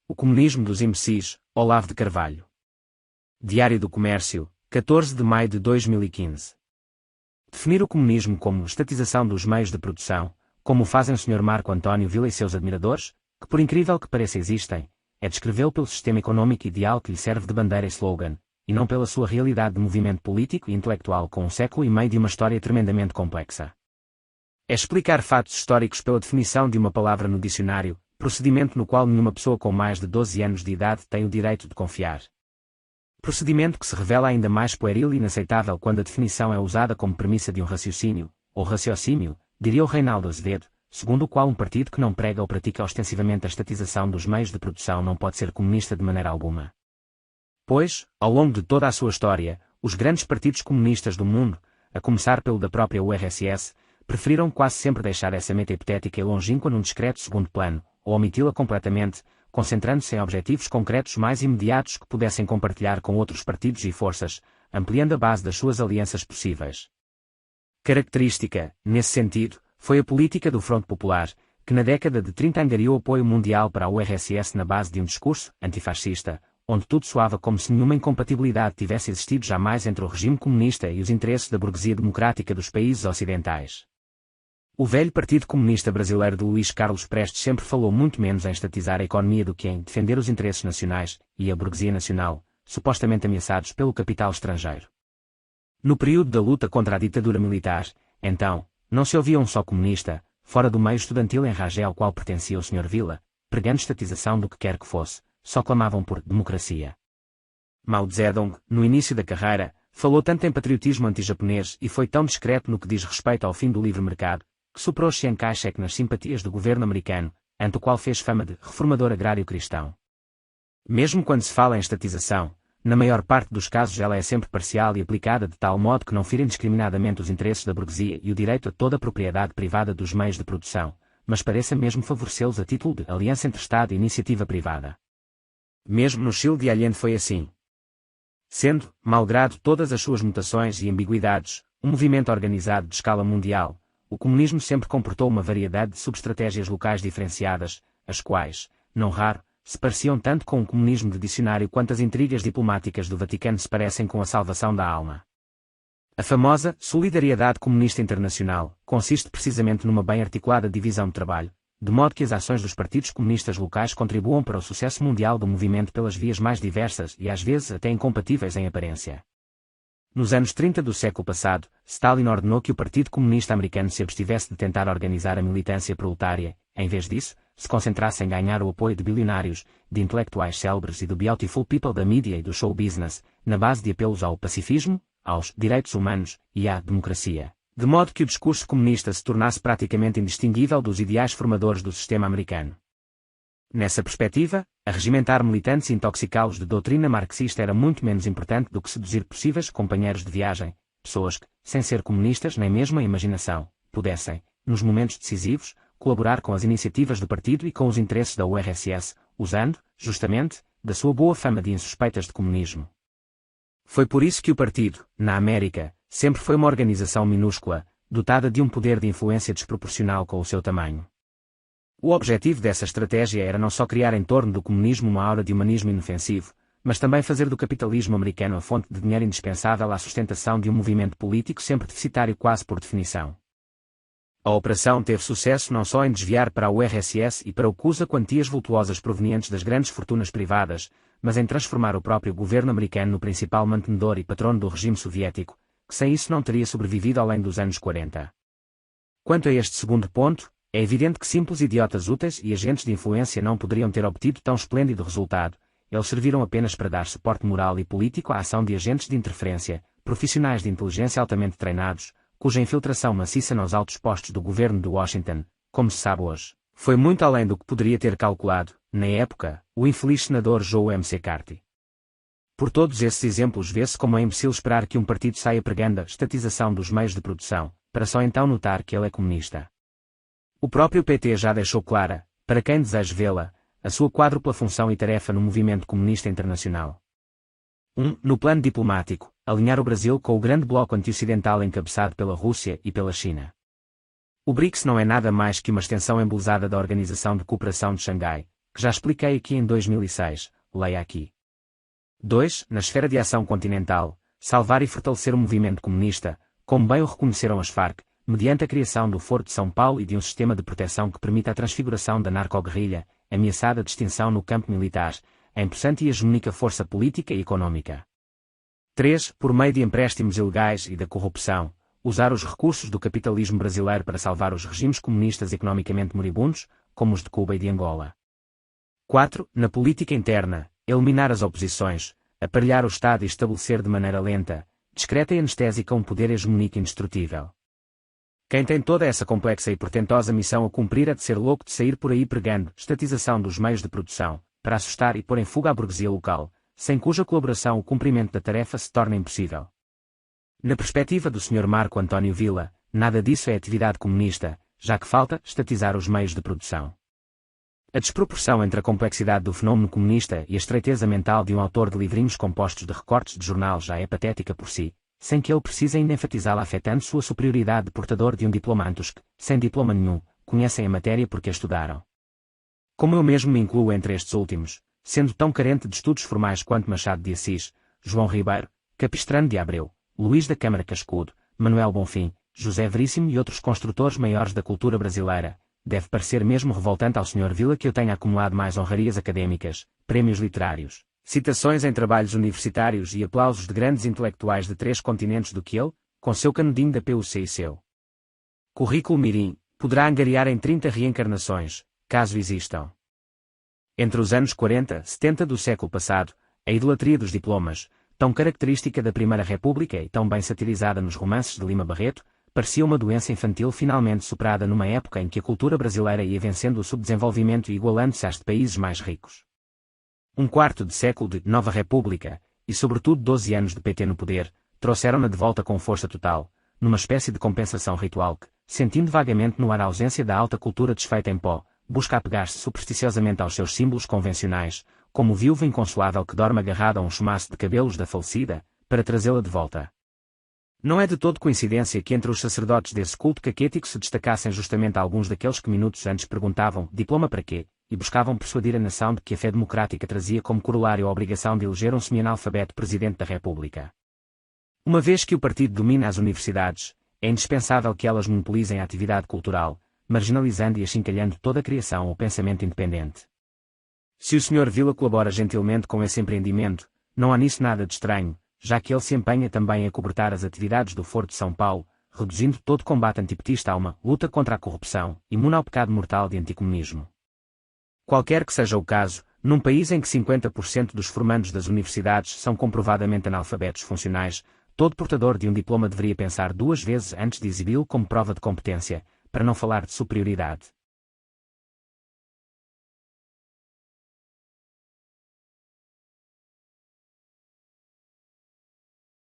O comunismo dos imbecis, Olavo de Carvalho. Diário do Comércio, 14 de maio de 2015. Definir o comunismo como estatização dos meios de produção, como o fazem o Sr. Marco António Vila e seus admiradores, que por incrível que pareça existem, é descrevê-lo pelo sistema econômico ideal que lhe serve de bandeira e slogan, e não pela sua realidade de movimento político e intelectual com um século e meio de uma história tremendamente complexa. É explicar fatos históricos pela definição de uma palavra no dicionário, procedimento no qual nenhuma pessoa com mais de 12 anos de idade tem o direito de confiar. Procedimento que se revela ainda mais pueril e inaceitável quando a definição é usada como premissa de um raciocínio, ou raciocínio, diria o Reinaldo Azevedo, segundo o qual um partido que não prega ou pratica ostensivamente a estatização dos meios de produção não pode ser comunista de maneira alguma. Pois, ao longo de toda a sua história, os grandes partidos comunistas do mundo, a começar pelo da própria URSS, preferiram quase sempre deixar essa meta hipotética e longínqua num discreto segundo plano, ou omiti-la completamente, concentrando-se em objetivos concretos mais imediatos que pudessem compartilhar com outros partidos e forças, ampliando a base das suas alianças possíveis. Característica, nesse sentido, foi a política do Fronte Popular, que na década de 30 angariou apoio mundial para a URSS na base de um discurso antifascista, onde tudo soava como se nenhuma incompatibilidade tivesse existido jamais entre o regime comunista e os interesses da burguesia democrática dos países ocidentais. O velho Partido Comunista Brasileiro de Luís Carlos Prestes sempre falou muito menos em estatizar a economia do que em defender os interesses nacionais e a burguesia nacional, supostamente ameaçados pelo capital estrangeiro. No período da luta contra a ditadura militar, então, não se ouvia um só comunista, fora do meio estudantil em Ragel ao qual pertencia o Sr. Vila, pregando estatização do que quer que fosse, só clamavam por democracia. Mao Zedong, no início da carreira, falou tanto em patriotismo anti-japonês e foi tão discreto no que diz respeito ao fim do livre mercado, que superou Chiang Kai-shek nas simpatias do governo americano, ante o qual fez fama de reformador agrário cristão. Mesmo quando se fala em estatização, na maior parte dos casos ela é sempre parcial e aplicada de tal modo que não fira indiscriminadamente os interesses da burguesia e o direito a toda a propriedade privada dos meios de produção, mas pareça mesmo favorecê-los a título de aliança entre Estado e iniciativa privada. Mesmo no Chile de Allende foi assim. Sendo, malgrado todas as suas mutações e ambiguidades, um movimento organizado de escala mundial, o comunismo sempre comportou uma variedade de subestratégias locais diferenciadas, as quais, não raro, se pareciam tanto com o comunismo de dicionário quanto as intrigas diplomáticas do Vaticano se parecem com a salvação da alma. A famosa Solidariedade Comunista Internacional consiste precisamente numa bem articulada divisão de trabalho, de modo que as ações dos partidos comunistas locais contribuam para o sucesso mundial do movimento pelas vias mais diversas e às vezes até incompatíveis em aparência. Nos anos 30 do século passado, Stalin ordenou que o Partido Comunista Americano se abstivesse de tentar organizar a militância proletária, em vez disso, se concentrasse em ganhar o apoio de bilionários, de intelectuais célebres e do beautiful people da mídia e do show business, na base de apelos ao pacifismo, aos direitos humanos e à democracia, de modo que o discurso comunista se tornasse praticamente indistinguível dos ideais formadores do sistema americano. Nessa perspectiva, arregimentar militantes e intoxicá-los de doutrina marxista era muito menos importante do que seduzir possíveis companheiros de viagem, pessoas que, sem ser comunistas nem mesmo a imaginação, pudessem, nos momentos decisivos, colaborar com as iniciativas do partido e com os interesses da URSS, usando, justamente, da sua boa fama de insuspeitas de comunismo. Foi por isso que o partido, na América, sempre foi uma organização minúscula, dotada de um poder de influência desproporcional com o seu tamanho. O objetivo dessa estratégia era não só criar em torno do comunismo uma aura de humanismo inofensivo, mas também fazer do capitalismo americano a fonte de dinheiro indispensável à sustentação de um movimento político sempre deficitário quase por definição. A operação teve sucesso não só em desviar para a URSS e para o CUSA quantias vultuosas provenientes das grandes fortunas privadas, mas em transformar o próprio governo americano no principal mantenedor e patrono do regime soviético, que sem isso não teria sobrevivido além dos anos 40. Quanto a este segundo ponto, é evidente que simples idiotas úteis e agentes de influência não poderiam ter obtido tão esplêndido resultado, eles serviram apenas para dar suporte moral e político à ação de agentes de interferência, profissionais de inteligência altamente treinados, cuja infiltração maciça nos altos postos do governo de Washington, como se sabe hoje, foi muito além do que poderia ter calculado, na época, o infeliz senador Joe M. McCarthy. Por todos esses exemplos vê-se como é imbecil esperar que um partido saia pregando a estatização dos meios de produção, para só então notar que ele é comunista. O próprio PT já deixou clara, para quem deseja vê-la, a sua quádrupla função e tarefa no movimento comunista internacional. 1. No plano diplomático, alinhar o Brasil com o grande bloco anti-ocidental encabeçado pela Rússia e pela China. O BRICS não é nada mais que uma extensão embelezada da Organização de Cooperação de Xangai, que já expliquei aqui em 2006, leia aqui. 2. Na esfera de ação continental, salvar e fortalecer o movimento comunista, como bem o reconheceram as Farc, mediante a criação do Foro de São Paulo e de um sistema de proteção que permita a transfiguração da narco-guerrilha, ameaçada de extinção no campo militar, a impossante e hegemônica força política e econômica. 3. Por meio de empréstimos ilegais e da corrupção, usar os recursos do capitalismo brasileiro para salvar os regimes comunistas economicamente moribundos, como os de Cuba e de Angola. 4. Na política interna, eliminar as oposições, aparelhar o Estado e estabelecer de maneira lenta, discreta e anestésica um poder hegemônico indestrutível. Quem tem toda essa complexa e portentosa missão a cumprir é de ser louco de sair por aí pregando estatização dos meios de produção, para assustar e pôr em fuga a burguesia local, sem cuja colaboração o cumprimento da tarefa se torna impossível. Na perspectiva do Sr. Marco Antônio Villa, nada disso é atividade comunista, já que falta estatizar os meios de produção. A desproporção entre a complexidade do fenômeno comunista e a estreiteza mental de um autor de livrinhos compostos de recortes de jornal já é patética por si, sem que ele precise ainda enfatizá-la afetando sua superioridade de portador de um diplomantos que, sem diploma nenhum, conhecem a matéria porque a estudaram. Como eu mesmo me incluo entre estes últimos, sendo tão carente de estudos formais quanto Machado de Assis, João Ribeiro, Capistrano de Abreu, Luís da Câmara Cascudo, Manuel Bonfim, José Veríssimo e outros construtores maiores da cultura brasileira, deve parecer mesmo revoltante ao Sr. Villa que eu tenha acumulado mais honrarias académicas, prémios literários, citações em trabalhos universitários e aplausos de grandes intelectuais de 3 continentes do que ele, com seu canudinho da PUC e seu currículo mirim, poderá angariar em 30 reencarnações, caso existam. Entre os anos 40 e 70 do século passado, a idolatria dos diplomas, tão característica da Primeira República e tão bem satirizada nos romances de Lima Barreto, parecia uma doença infantil finalmente superada numa época em que a cultura brasileira ia vencendo o subdesenvolvimento e igualando-se às de países mais ricos. Um quarto de século de Nova República, e sobretudo 12 anos de PT no poder, trouxeram-na de volta com força total, numa espécie de compensação ritual que, sentindo vagamente no ar a ausência da alta cultura desfeita em pó, busca apegar-se supersticiosamente aos seus símbolos convencionais, como o viúvo inconsolável que dorme agarrado a um chumaço de cabelos da falecida, para trazê-la de volta. Não é de todo coincidência que entre os sacerdotes desse culto caquético se destacassem justamente alguns daqueles que minutos antes perguntavam diploma para quê, e buscavam persuadir a nação de que a fé democrática trazia como corolário a obrigação de eleger um semi-analfabeto presidente da República. Uma vez que o partido domina as universidades, é indispensável que elas monopolizem a atividade cultural, marginalizando e achincalhando toda a criação ou pensamento independente. Se o Sr. Villa colabora gentilmente com esse empreendimento, não há nisso nada de estranho, já que ele se empenha também em acobertar as atividades do Foro de São Paulo, reduzindo todo combate antipetista a uma luta contra a corrupção, imune ao pecado mortal de anticomunismo. Qualquer que seja o caso, num país em que 50% dos formandos das universidades são comprovadamente analfabetos funcionais, todo portador de um diploma deveria pensar 2 vezes antes de exibi-lo como prova de competência, para não falar de superioridade.